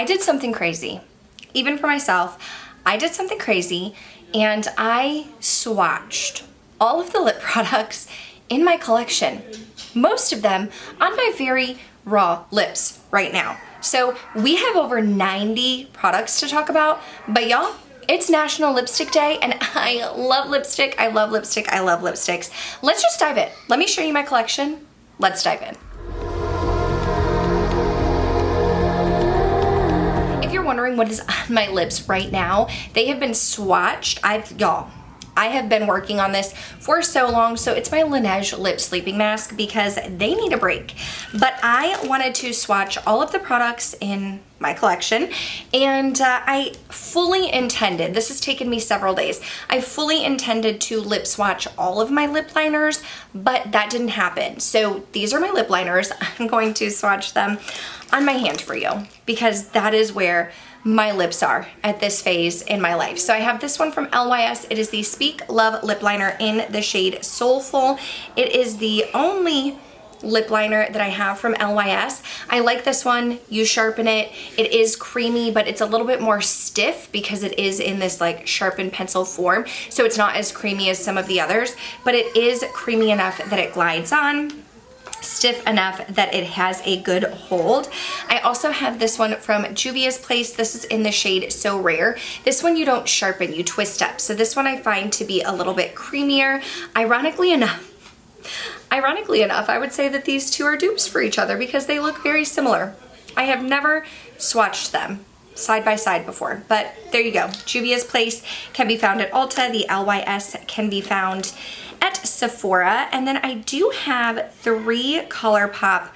I did something crazy. Even for myself, I did something crazy and I swatched all of the lip products in my collection. Most of them on my very raw lips right now. So we have over 90 products to talk about, but y'all, it's National Lipstick Day and I love lipstick, I love lipstick, I love lipsticks. Let's just dive in. Let me show you my collection. Let's dive in. If you're wondering what is on my lips right now, they have been swatched. I have been working on this for so long, so it's my Laneige lip sleeping mask because they need a break. But I wanted to swatch all of the products in my collection, and I fully intended, this has taken me several days, I fully intended to lip swatch all of my lip liners, but that didn't happen. So these are my lip liners. I'm going to swatch them on my hand for you because that is where my lips are at this phase in my life. So I have this one from LYS. It is the Speak Love lip liner in the shade Soulful. It is the only lip liner that I have from LYS. I like this one. You sharpen it. It is creamy, but it's a little bit more stiff because it is in this like sharpened pencil form. So it's not as creamy as some of the others, but it is creamy enough that it glides on, stiff enough that it has a good hold. I also have this one from Juvia's Place. This is in the shade So Rare. This one you don't sharpen, you twist up. So this one I find to be a little bit creamier. Ironically enough, I would say that these two are dupes for each other because they look very similar. I have never swatched them side by side before, but there you go. Juvia's Place can be found at Ulta. The LYS can be found at Sephora. And then I do have 3 Colourpop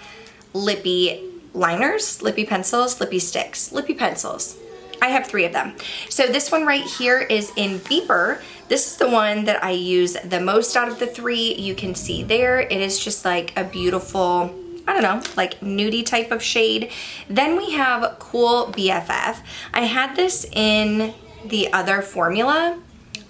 lippy liners, lippy pencils, lippy sticks, lippy pencils. I have 3 of them. So this one right here is in Beeper. This is the one that I use the most out of the 3. You can see there, it is just like a beautiful, I don't know, like nudie type of shade. Then we have Cool BFF. I had this in the other formula.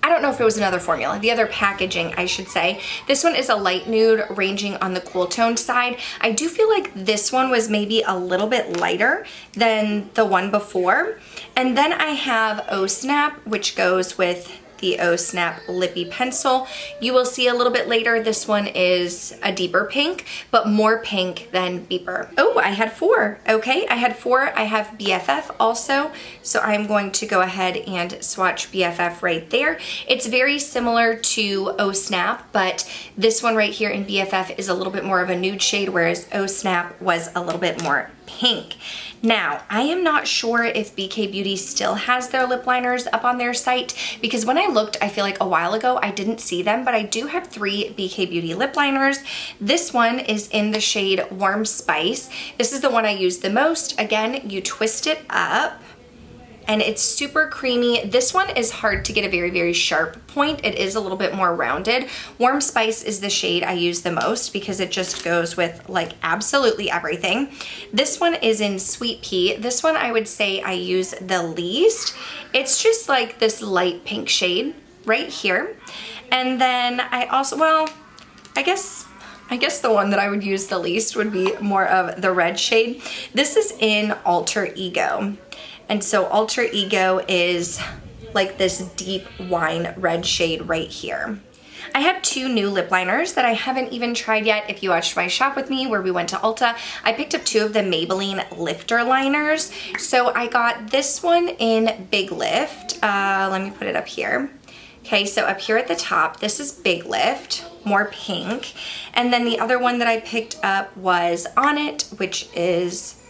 I don't know if it was another formula, the other packaging, I should say. This one is a light nude ranging on the cool toned side. I do feel like this one was maybe a little bit lighter than the one before. And then I have Oh Snap, which goes with the Oh Snap Lippy Pencil. You will see a little bit later, this one is a deeper pink, but more pink than Beeper. Oh, I had 4. Okay, I had 4. I have BFF also, so I'm going to go ahead and swatch BFF right there. It's very similar to Oh Snap, but this one right here in BFF is a little bit more of a nude shade, whereas Oh Snap was a little bit more pink. Now, I am not sure if BK Beauty still has their lip liners up on their site because when I looked, I feel like a while ago, I didn't see them, but I do have 3 BK Beauty lip liners. This one is in the shade Warm Spice. This is the one I use the most. Again, you twist it up and it's super creamy. This one is hard to get a very, very sharp point. It is a little bit more rounded. Warm Spice is the shade I use the most because it just goes with like absolutely everything. This one is in Sweet Pea. This one I would say I use the least. It's just like this light pink shade right here. And then I also, well, I guess the one that I would use the least would be more of the red shade. This is in Alter Ego. And so Alter Ego is like this deep wine red shade right here. I have 2 new lip liners that I haven't even tried yet. If you watched my shop with me where we went to Ulta, I picked up 2 of the Maybelline lifter liners. So I got this one in Big Lift. Let me put it up here. Okay, so up here at the top, this is Big Lift, more pink. And then the other one that I picked up was On It, which is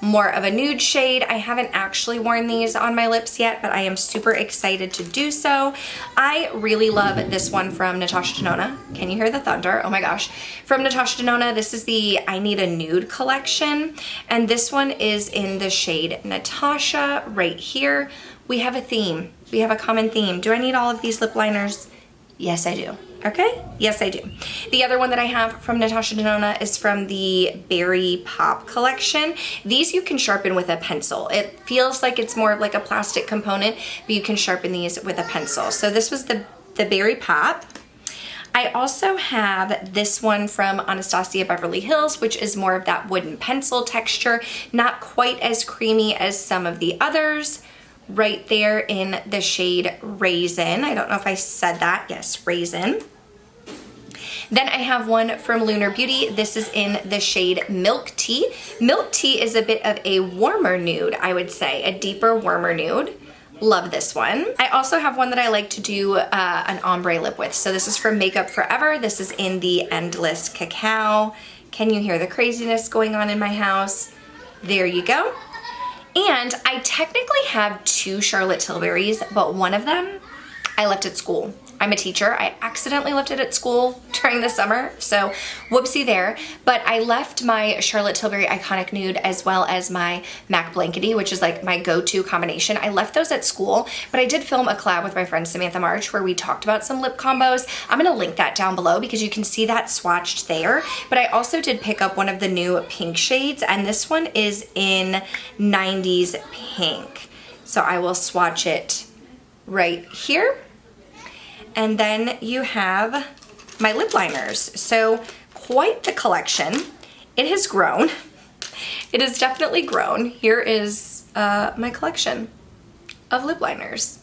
more of a nude shade. I haven't actually worn these on my lips yet, but I am super excited to do so. I really love this one from Natasha Denona. Can you hear the thunder? Oh my gosh. From Natasha Denona, this is the I Need a Nude collection, and this one is in the shade Natasha right here. We have a theme. We have a common theme. Do I need all of these lip liners? Yes, I do. Okay? Yes, I do. The other one that I have from Natasha Denona is from the Berry Pop collection. These you can sharpen with a pencil. It feels like it's more of like a plastic component, but you can sharpen these with a pencil. So this was the Berry Pop. I I also have this one from Anastasia Beverly Hills, which is more of that wooden pencil texture, not quite as creamy as some of the others. Right there in the shade Raisin. I don't know if I said that. Yes, Raisin. Then I have one from Lunar Beauty. This is in the shade Milk Tea. Milk Tea is a bit of a warmer nude, I would say, a deeper, warmer nude. Love this one. I also have one that I like to do an ombre lip with. So this is from Makeup Forever. This is in the Endless Cacao. Can you hear the craziness going on in my house? There you go. And I technically have 2 Charlotte Tilburys, but one of them I left at school. I'm a teacher. I accidentally left it at school during the summer, so whoopsie there. But I left my Charlotte Tilbury Iconic Nude as well as my MAC Blankety, which is like my go-to combination. I left those at school, but I did film a collab with my friend Samantha March where we talked about some lip combos. I'm gonna link that down below because you can see that swatched there. But I also did pick up one of the new pink shades, and this one is in 90s Pink. So I will swatch it right here. And then you have my lip liners. So quite the collection. It has grown. It has definitely grown. Here is my collection of lip liners.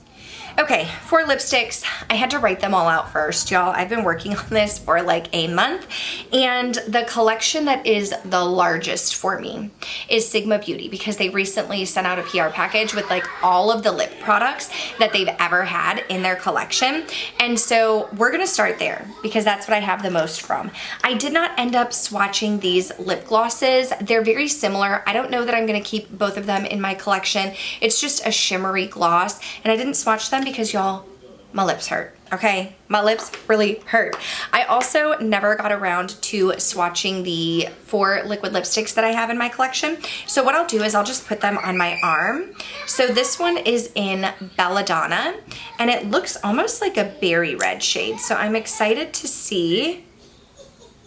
Okay, for lipsticks, I had to write them all out first, y'all. I've been working on this for like a month, and the collection that is the largest for me is Sigma Beauty because they recently sent out a PR package with like all of the lip products that they've ever had in their collection. And so we're gonna start there because that's what I have the most from. I did not end up swatching these lip glosses. They're very similar. I don't know that I'm gonna keep both of them in my collection. It's just a shimmery gloss, and I didn't swatch them because y'all, my lips hurt, okay? My lips really hurt. I also never got around to swatching the 4 liquid lipsticks that I have in my collection. So what I'll do is I'll just put them on my arm. So this one is in Belladonna, and it looks almost like a berry red shade. So I'm excited to see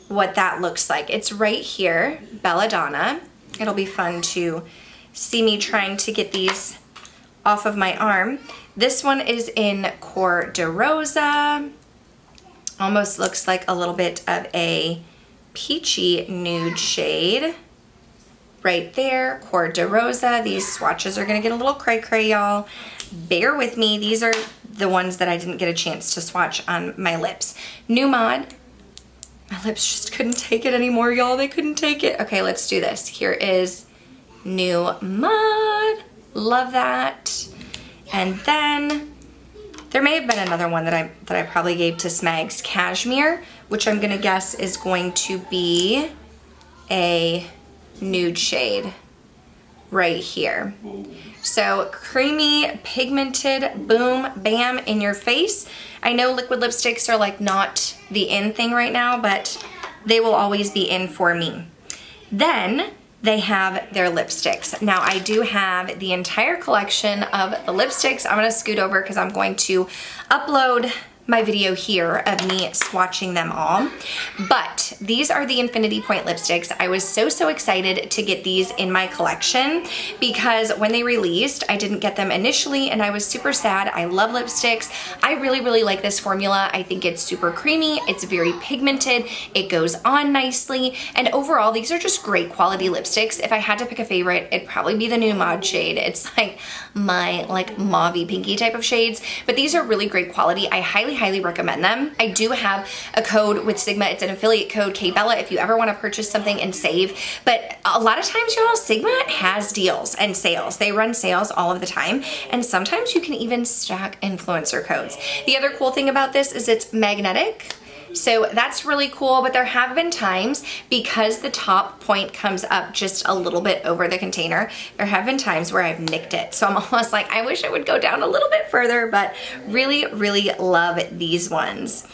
what that looks like. It's right here, Belladonna. It'll be fun to see me trying to get these off of my arm. This one is in Cor de Rosa. Almost looks like a little bit of a peachy nude shade. Right there, Cor de Rosa. These swatches are gonna get a little cray-cray, y'all. Bear with me. These are the ones that I didn't get a chance to swatch on my lips. New Mod. My lips just couldn't take it anymore, y'all. They couldn't take it. Okay, let's do this. Here is New Mod. Love that. And then there may have been another one that I probably gave to Smags, Cashmere, which I'm gonna guess is going to be a nude shade right here. So creamy, pigmented, boom, bam, in your face. I know liquid lipsticks are like not the in thing right now, but they will always be in for me. Then they have their lipsticks. Now I do have the entire collection of the lipsticks. I'm gonna scoot over because I'm going to upload my video here of me swatching them all. But these are the Infinity Point lipsticks. I was so excited to get these in my collection because when they released, I didn't get them initially and I was super sad. I love lipsticks. I really like this formula. I think it's super creamy. It's very pigmented. It goes on nicely. And overall, these are just great quality lipsticks. If I had to pick a favorite, it'd probably be the New Mod shade. It's like my like mauvey pinky type of shades, but these are really great quality. I highly recommend them. I do have a code with Sigma. It's an affiliate code, KBella, if you ever want to purchase something and save. But a lot of times, y'all, Sigma has deals and sales. They run sales all of the time, and sometimes you can even stack influencer codes. The other cool thing about this is it's magnetic. So that's really cool, but there have been times, because the top point comes up just a little bit over the container, there have been times where I've nicked it. So I'm almost like, I wish it would go down a little bit further, but really love these ones.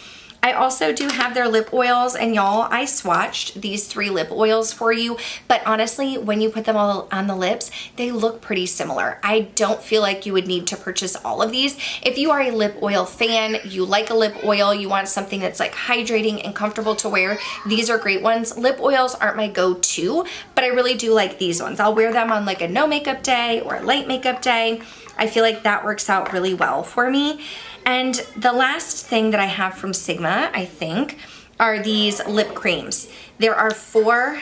I also do have their lip oils, and y'all, I swatched these 3 lip oils for you, but honestly, when you put them all on the lips, they look pretty similar. I don't feel like you would need to purchase all of these. If you are a lip oil fan, you like a lip oil, you want something that's like hydrating and comfortable to wear, these are great ones. Lip oils aren't my go-to, but I really do like these ones. I'll wear them on like a no makeup day or a light makeup day. I feel like that works out really well for me. And the last thing that I have from Sigma, I think, are these lip creams. There are 4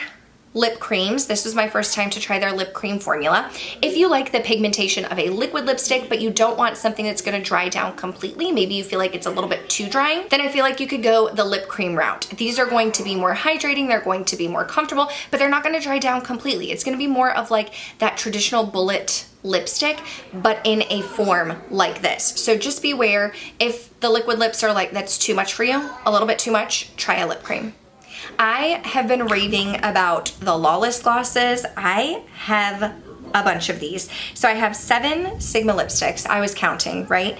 lip creams. This was my first time to try their lip cream formula. If you like the pigmentation of a liquid lipstick, but you don't want something that's gonna dry down completely, maybe you feel like it's a little bit too drying, then I feel like you could go the lip cream route. These are going to be more hydrating, they're going to be more comfortable, but they're not gonna dry down completely. It's gonna be more of like that traditional bullet lipstick, but in a form like this. So just beware, if the liquid lips are like, that's too much for you, a little bit too much, try a lip cream. I have been raving about the Lawless glosses. I have a bunch of these. So I have 7 Sigma lipsticks. I was counting, right?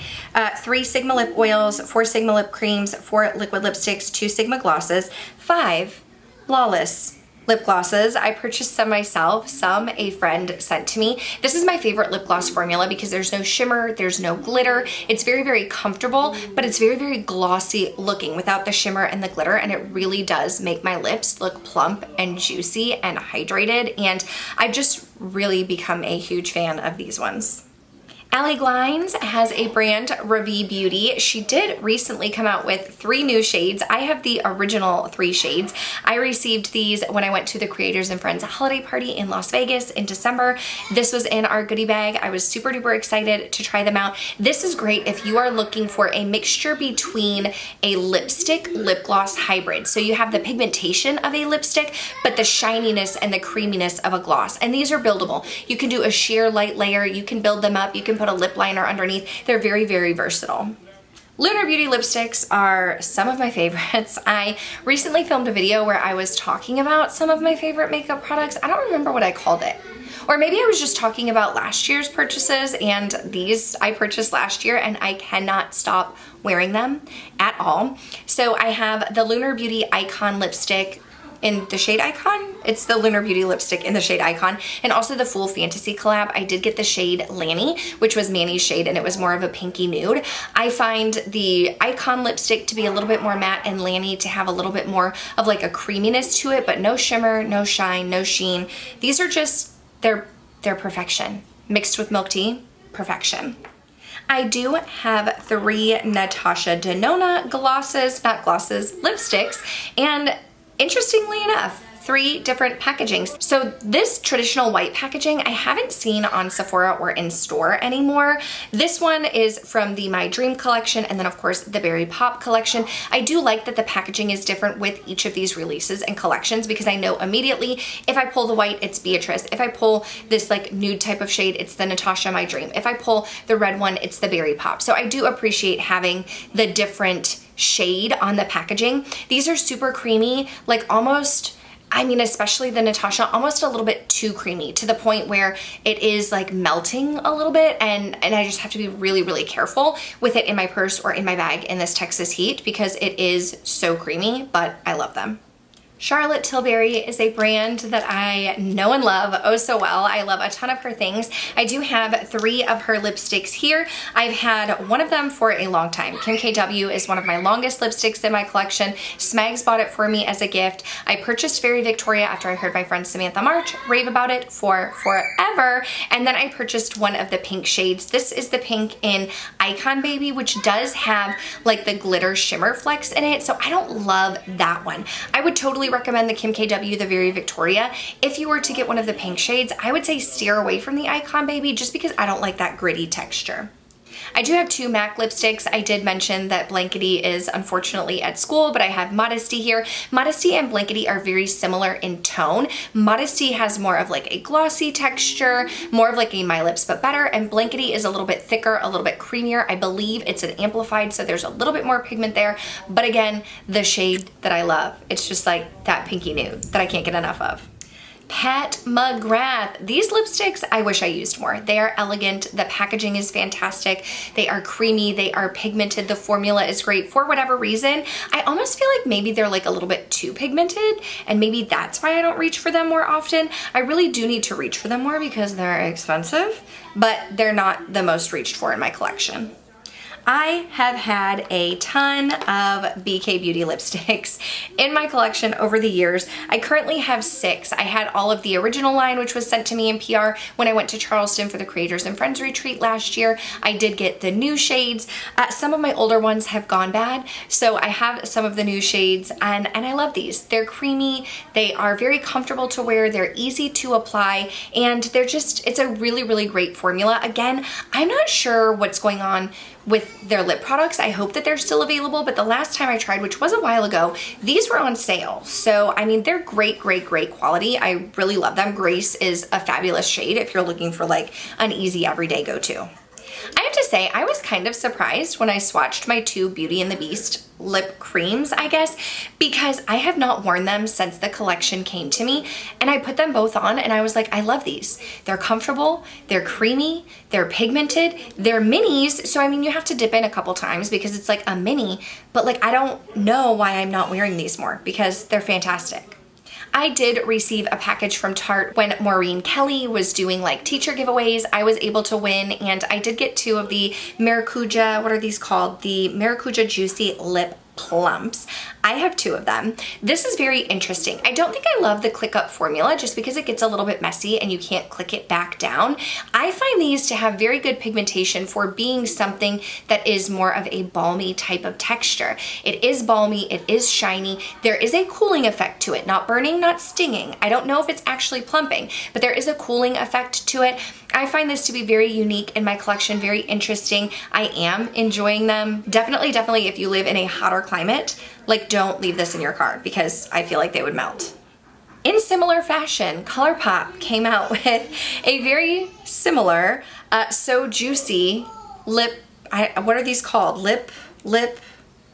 3 Sigma lip oils, 4 Sigma lip creams, 4 liquid lipsticks, 2 Sigma glosses, 5 Lawless lip glosses. I purchased some myself, some a friend sent to me. This is my favorite lip gloss formula because there's no shimmer, there's no glitter. It's very, very comfortable, but it's very, very glossy looking without the shimmer and the glitter, and it really does make my lips look plump and juicy and hydrated, and I've just really become a huge fan of these ones. Allie Glines has a brand, Ravie Beauty. She did recently come out with 3 new shades. I have the original 3 shades. I received these when I went to the Creators and Friends holiday party in Las Vegas in December. This was in our goodie bag. I was super duper excited to try them out. This is great if you are looking for a mixture between a lipstick lip gloss hybrid. So you have the pigmentation of a lipstick, but the shininess and the creaminess of a gloss. And these are buildable. You can do a sheer light layer. You can build them up. You can put a lip liner underneath. They're very, very versatile. Lunar Beauty lipsticks are some of my favorites. I recently filmed a video where I was talking about some of my favorite makeup products. I don't remember what I called it. Or maybe I was just talking about last year's purchases, and these I purchased last year and I cannot stop wearing them at all. So I have the Lunar Beauty Icon lipstick in the shade Icon. It's the Lunar Beauty lipstick in the shade Icon, and also the Full Fantasy collab. I did get the shade Lanny, which was Manny's shade, and it was more of a pinky nude. I find the Icon lipstick to be a little bit more matte, and Lanny to have a little bit more of like a creaminess to it, but no shimmer, no shine, no sheen. These are just, they're perfection. Mixed with milk tea, perfection. I do have 3 Natasha Denona glosses, not glosses, lipsticks, and interestingly enough, 3 different packagings. So this traditional white packaging I haven't seen on Sephora or in store anymore. This one is from the My Dream collection, and then of course the Berry Pop collection. I do like that the packaging is different with each of these releases and collections, because I know immediately if I pull the white, it's Beatrice. If I pull this like nude type of shade, it's the Natasha My Dream. If I pull the red one, it's the Berry Pop. So I do appreciate having the different shade on the packaging. These are super creamy, like almost, I mean, especially the Natasha, almost a little bit too creamy, to the point where it is like melting a little bit, and I just have to be really, really careful with it in my purse or in my bag in this Texas heat, because it is so creamy, but I love them. Charlotte Tilbury is a brand that I know and love oh so well. I love a ton of her things. I do have 3 of her lipsticks here. I've had one of them for a long time. Kim KW is one of my longest lipsticks in my collection. Smags bought it for me as a gift. I purchased Very Victoria after I heard my friend Samantha March rave about it for forever. And then I purchased one of the pink shades. This is the pink in Icon Baby, which does have like the glitter shimmer flecks in it. So I don't love that one. I would totally recommend the Kim KW, the Very Victoria. If you were to get one of the pink shades, I would say steer away from the Icon Baby, just because I don't like that gritty texture. I do have 2 MAC lipsticks. I did mention that Blankety is unfortunately at school, but I have Modesty here. Modesty and Blankety are very similar in tone. Modesty has more of like a glossy texture, more of like a My Lips But Better, and Blankety is a little bit thicker, a little bit creamier. I believe it's an amplified, so there's a little bit more pigment there, but again, the shade that I love. It's just like that pinky nude that I can't get enough of. Pat McGrath. These lipsticks I wish I used more. They are elegant. The packaging is fantastic. They are creamy. They are pigmented. The formula is great. For whatever reason, I almost feel like maybe they're like a little bit too pigmented, and maybe that's why I don't reach for them more often. I really do need to reach for them more because they're expensive, but they're not the most reached for in my collection. I have had a ton of BK Beauty lipsticks in my collection over the years. I currently have 6. I had all of the original line, which was sent to me in PR when I went to Charleston for the Creators and Friends retreat last year. I did get the new shades. Some of my older ones have gone bad, so I have some of the new shades, and I love these. They're creamy, they are very comfortable to wear, they're easy to apply, and they're just, it's a really, really great formula. Again, I'm not sure what's going on with their lip products. I hope that they're still available, but the last time I tried, which was a while ago, these were on sale. So, I mean, they're great, great, great quality. I really love them. Grace is a fabulous shade if you're looking for like an easy everyday go-to. I have to say, I was kind of surprised when I swatched my 2 Beauty and the Beast lip creams, I guess, because I have not worn them since the collection came to me, and I put them both on and I was like, I love these. They're comfortable, they're creamy, they're pigmented, they're minis, so I mean, you have to dip in a couple times because it's like a mini, but like, I don't know why I'm not wearing these more because they're fantastic. I did receive a package from Tarte when Maureen Kelly was doing like teacher giveaways. I was able to win, and I did get 2 of the Maracuja, what are these called? The Maracuja Juicy Lip Plumps. I have 2 of them. This is very interesting. I don't think I love the click up formula just because it gets a little bit messy and you can't click it back down. I find these to have very good pigmentation for being something that is more of a balmy type of texture. It is balmy, it is shiny. There is a cooling effect to it, not burning, not stinging. I don't know if it's actually plumping, but there is a cooling effect to it. I find this to be very unique in my collection, very interesting. I am enjoying them. Definitely, definitely if you live in a hotter climate, like don't leave this in your car because I feel like they would melt. In similar fashion, Colourpop came out with a very similar, So Juicy lip, what are these called? Lip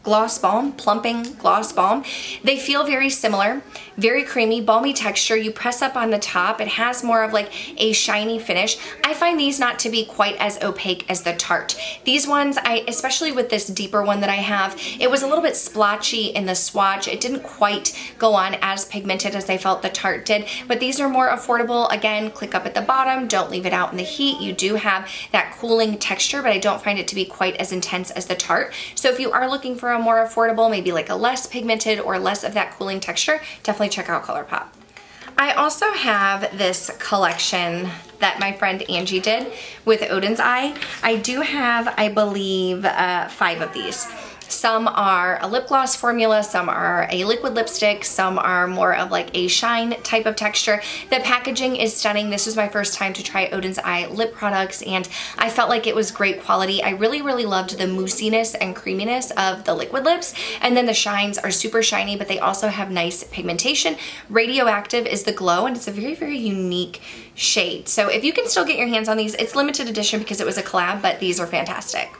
gloss balm, plumping gloss balm. They feel very similar, very creamy, balmy texture. You press up on the top. It has more of like a shiny finish. I find these not to be quite as opaque as the Tarte. These ones, especially with this deeper one that I have, it was a little bit splotchy in the swatch. It didn't quite go on as pigmented as I felt the Tarte did, but these are more affordable. Again, click up at the bottom, don't leave it out in the heat. You do have that cooling texture, but I don't find it to be quite as intense as the Tarte. So if you are looking for a more affordable, maybe like a less pigmented or less of that cooling texture, definitely check out Colourpop. I also have this collection that my friend Angie did with Odin's Eye. I do have, I believe, 5 of these. Some are a lip gloss formula, some are a liquid lipstick, some are more of like a shine type of texture. The packaging is stunning. This was my first time to try Odin's Eye lip products, and I felt like it was great quality. I really, really loved the moussiness and creaminess of the liquid lips, and then the shines are super shiny, but they also have nice pigmentation. Radioactive is the glow, and it's a very, very unique shade. So if you can still get your hands on these, it's limited edition because it was a collab, but these are fantastic.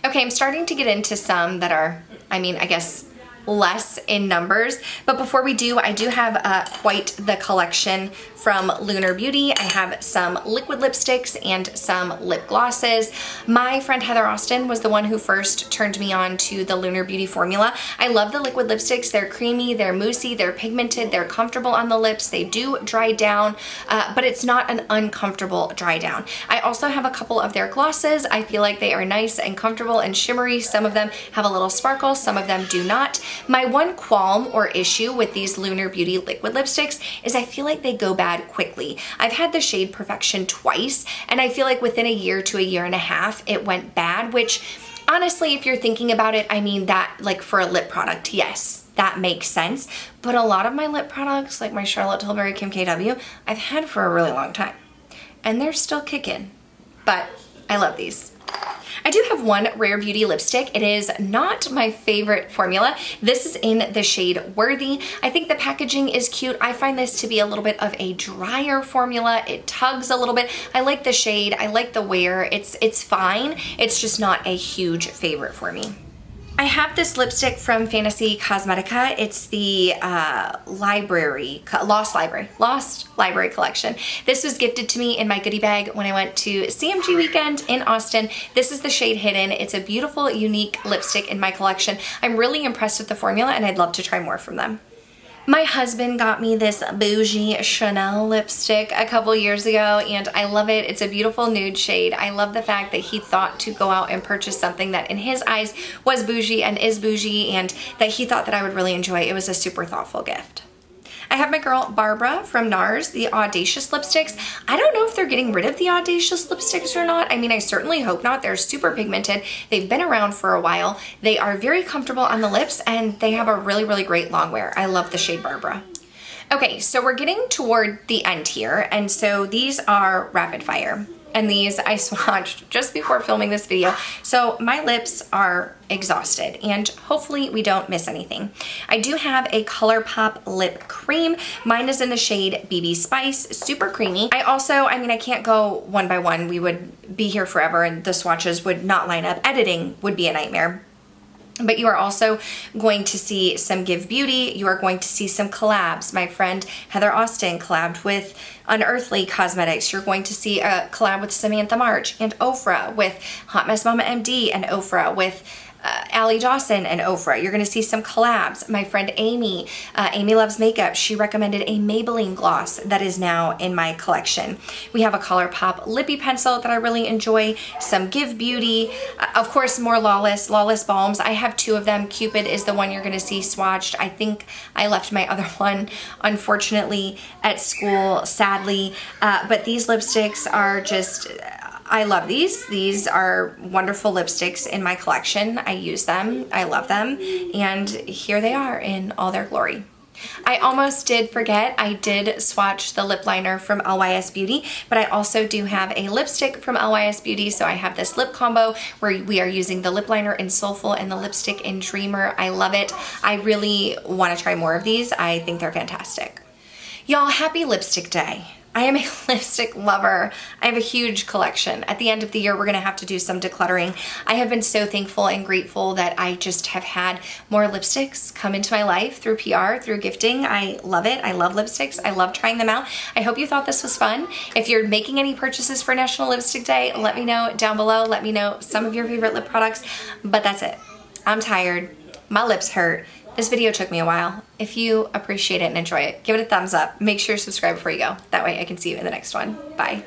Okay, I'm starting to get into some that are, I mean, I guess less in numbers, but before we do, I do have quite the collection from Lunar Beauty. I have some liquid lipsticks and some lip glosses. My friend Heather Austin was the one who first turned me on to the Lunar Beauty formula. I love the liquid lipsticks. They're creamy, they're moussey, they're pigmented, they're comfortable on the lips. They do dry down, but it's not an uncomfortable dry down. I also have a couple of their glosses. I feel like they are nice and comfortable and shimmery. Some of them have a little sparkle, some of them do not. My one qualm or issue with these Lunar Beauty liquid lipsticks is I feel like they go bad quickly. I've had the shade Perfection twice, and I feel like within a year to a year and a half, it went bad, which honestly, if you're thinking about it, I mean that like for a lip product, yes, that makes sense. But a lot of my lip products, like my Charlotte Tilbury Kim KW, I've had for a really long time, and they're still kicking, but I love these. I do have one Rare Beauty lipstick. It is not my favorite formula. This is in the shade Worthy. I think the packaging is cute. I find this to be a little bit of a drier formula. It tugs a little bit. I like the shade. I like the wear. It's fine. It's just not a huge favorite for me. I have this lipstick from Fantasy Cosmetica. It's the Lost Library collection. This was gifted to me in my goodie bag when I went to CMG weekend in Austin. This is the shade Hidden. It's a beautiful, unique lipstick in my collection. I'm really impressed with the formula, and I'd love to try more from them. My husband got me this bougie Chanel lipstick a couple years ago and I love it. It's a beautiful nude shade. I love the fact that he thought to go out and purchase something that in his eyes was bougie and is bougie and that he thought that I would really enjoy. It was a super thoughtful gift. I have my girl Barbara from NARS, the Audacious lipsticks. I don't know if they're getting rid of the Audacious lipsticks or not. I mean, I certainly hope not. They're super pigmented. They've been around for a while. They are very comfortable on the lips and they have a really, really great long wear. I love the shade Barbara. Okay, so we're getting toward the end here, and so these are rapid fire. And these I swatched just before filming this video. So my lips are exhausted and hopefully we don't miss anything. I do have a Colourpop lip cream. Mine is in the shade BB Spice, super creamy. I can't go one by one. We would be here forever and the swatches would not line up. Editing would be a nightmare. But you are also going to see some Give Beauty. You are going to see some collabs. My friend Heather Austin collabed with Unearthly Cosmetics. You're going to see a collab with Samantha March and Ofra, with Hot Mess Mama MD and Ofra, with Allie Dawson and Ofra. You're gonna see some collabs. My friend Amy, Amy Loves Makeup, she recommended a Maybelline gloss that is now in my collection. We have a Colourpop lippy pencil that I really enjoy, some Give Beauty, of course more Lawless balms. I have two of them. Cupid is the one you're gonna see swatched. I think I left my other one, unfortunately, at school, sadly, but these lipsticks are just, I love these. These are wonderful lipsticks in my collection. I use them, I love them, and here they are in all their glory. I almost did forget, I did swatch the lip liner from LYS Beauty, but I also do have a lipstick from LYS Beauty, so I have this lip combo where we are using the lip liner in Soulful and the lipstick in Dreamer. I love it. I really want to try more of these. I think they're fantastic. Y'all, happy lipstick day. I am a lipstick lover. I have a huge collection. At the end of the year, we're gonna have to do some decluttering. I have been so thankful and grateful that I just have had more lipsticks come into my life through PR, through gifting. I love it. I love lipsticks. I love trying them out. I hope you thought this was fun. If you're making any purchases for National Lipstick Day, let me know down below. Let me know some of your favorite lip products, but that's it. I'm tired. My lips hurt. This video took me a while. If you appreciate it and enjoy it, give it a thumbs up. Make sure to subscribe before you go. That way I can see you in the next one. Bye.